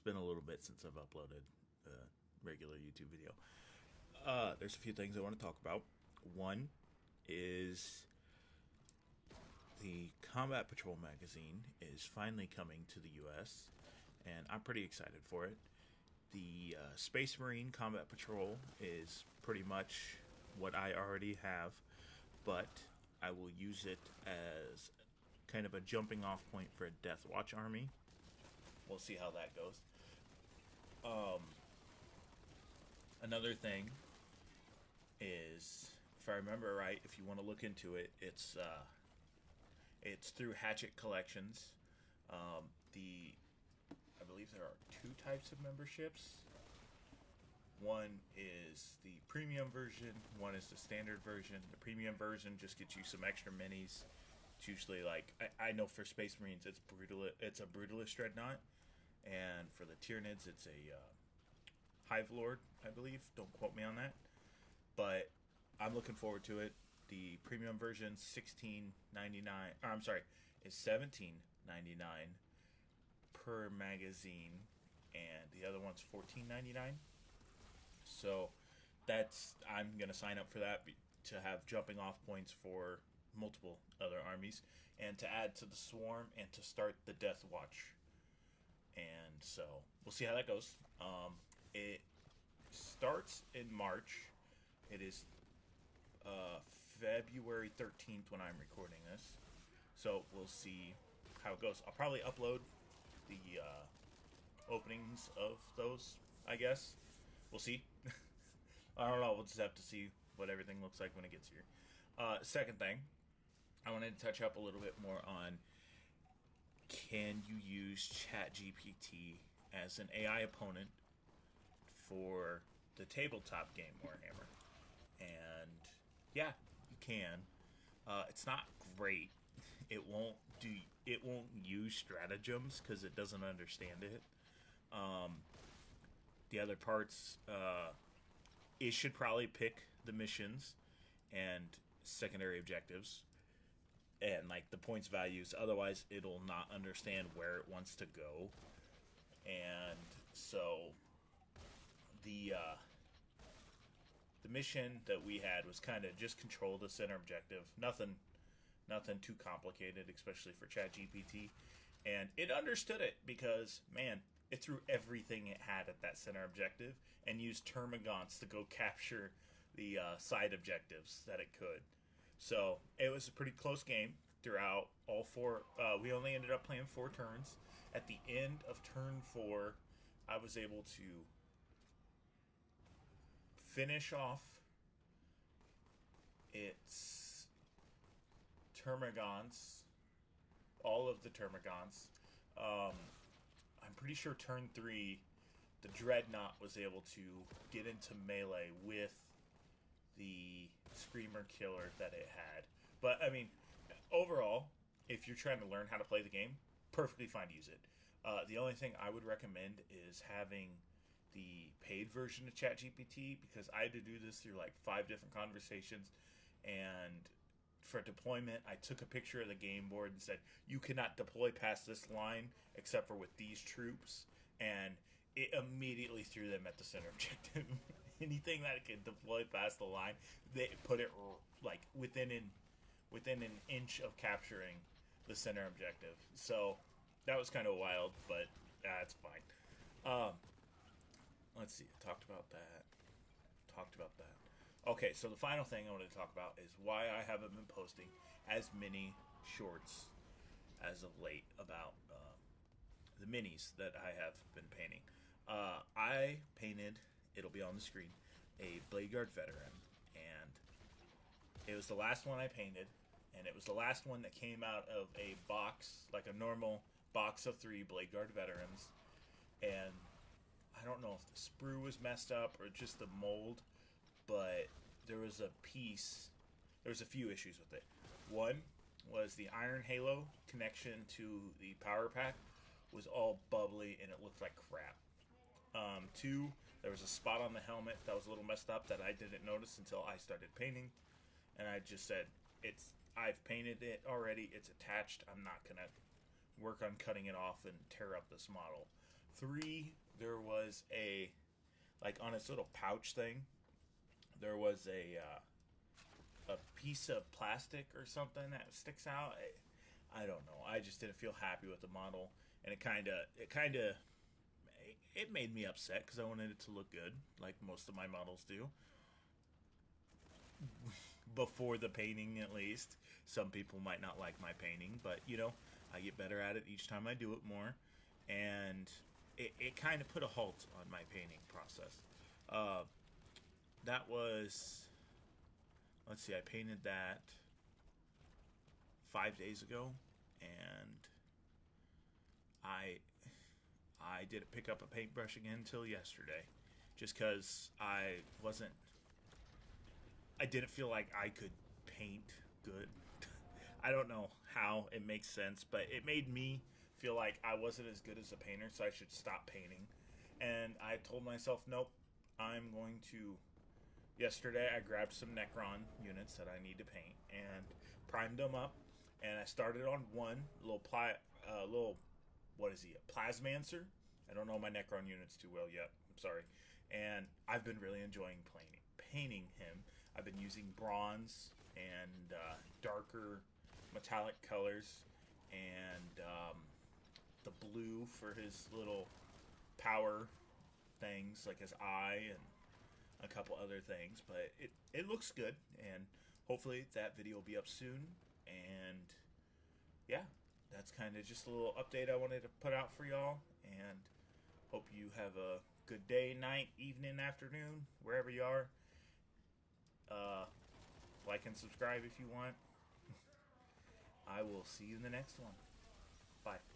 been a little bit since I've uploaded a regular YouTube video. There's a few things I want to talk about. One is the Combat Patrol magazine is finally coming to the US, and I'm pretty excited for it. The Space Marine Combat Patrol is pretty much what I already have, but I will use it as kind of a jumping off point for a Death Watch army. We'll see how that goes. Another thing is, if I remember right, if you want to look into it, it's through Hatchet Collections. I believe there are two types of memberships. One is the premium version, one is the standard version. The premium version just gets you some extra minis. It's usually like, I know for Space Marines it's a Brutalist Dreadnought, and for the Tyranids it's a Hive Lord, I believe. Don't quote me on that. But I'm looking forward to it. The premium version is $17.99 per magazine, and the other one's $14.99. So I'm gonna sign up for that to have jumping off points for multiple other armies, and to add to the Swarm, and to start the Death Watch. And so we'll see how that goes. It starts in March. It is February 13th when I'm recording this. So we'll see how it goes. I'll probably upload the openings of those, I guess. We'll see. I don't know. We'll just have to see what everything looks like when it gets here. Second thing, I wanted to touch up a little bit more on, can you use ChatGPT as an AI opponent for the tabletop game Warhammer? And yeah, you can. It's not great. It won't use stratagems because it doesn't understand it. The other parts, it should probably pick the missions and secondary objectives and like the points values. Otherwise, it'll not understand where it wants to go. And so the mission that we had was kind of just control the center objective. Nothing too complicated, especially for ChatGPT. And it understood it because, man, it threw everything it had at that center objective and used termagants to go capture the side objectives that it could. So it was a pretty close game throughout all four. We only ended up playing 4 turns. At the end of turn 4, I was able to finish off its termagants, all of the termagants. I'm pretty sure turn 3, the Dreadnought was able to get into melee with the Screamer Killer that it had. But, I mean, overall, if you're trying to learn how to play the game, perfectly fine to use it. The only thing I would recommend is having the paid version of ChatGPT, because I had to do this through like 5 different conversations, and for deployment, I took a picture of the game board and said, you cannot deploy past this line except for with these troops, and it immediately threw them at the center objective. Anything that can deploy past the line, they put it like within an inch of capturing the center objective. So that was kind of wild, but that's fine. Let's see. I talked about that. Okay, so the final thing I wanted to talk about is why I haven't been posting as many shorts as of late about the minis that I have been painting. I painted, it'll be on the screen, a Blade Guard Veteran, and it was the last one I painted, and it was the last one that came out of a box, like a normal box of 3 Blade Guard Veterans, and I don't know if the sprue was messed up or just the mold, but there was a few issues with it. One was the iron halo connection to the power pack was all bubbly and it looked like crap. 2, there was a spot on the helmet that was a little messed up that I didn't notice until I started painting, and I just said, I've painted it already, it's attached, I'm not gonna work on cutting it off and tear up this model. 3, there was a, like on its little pouch thing, there was a piece of plastic or something that sticks out. I don't know. I just didn't feel happy with the model, and it made me upset because I wanted it to look good, like most of my models do. Before the painting, at least. Some people might not like my painting, but I get better at it each time I do it more, and it kind of put a halt on my painting process. Uh, that was, let's see, I painted that 5 days ago, and I didn't pick up a paintbrush again until yesterday, just because I didn't feel like I could paint good. I don't know how it makes sense, but it made me feel like I wasn't as good as a painter, so I should stop painting. And I told myself, nope, I'm going to. Yesterday, I grabbed some Necron units that I need to paint and primed them up. And I started on one little, what is he, a Plasmancer? I don't know my Necron units too well yet. I'm sorry. And I've been really enjoying painting him. I've been using bronze and darker metallic colors, and the blue for his little power things, like his eye and a couple other things. But it looks good, and hopefully that video will be up soon. And yeah, that's kind of just a little update I wanted to put out for y'all, and hope you have a good day, night, evening, afternoon, wherever you are. Like and subscribe if you want. I will see you in the next one. Bye.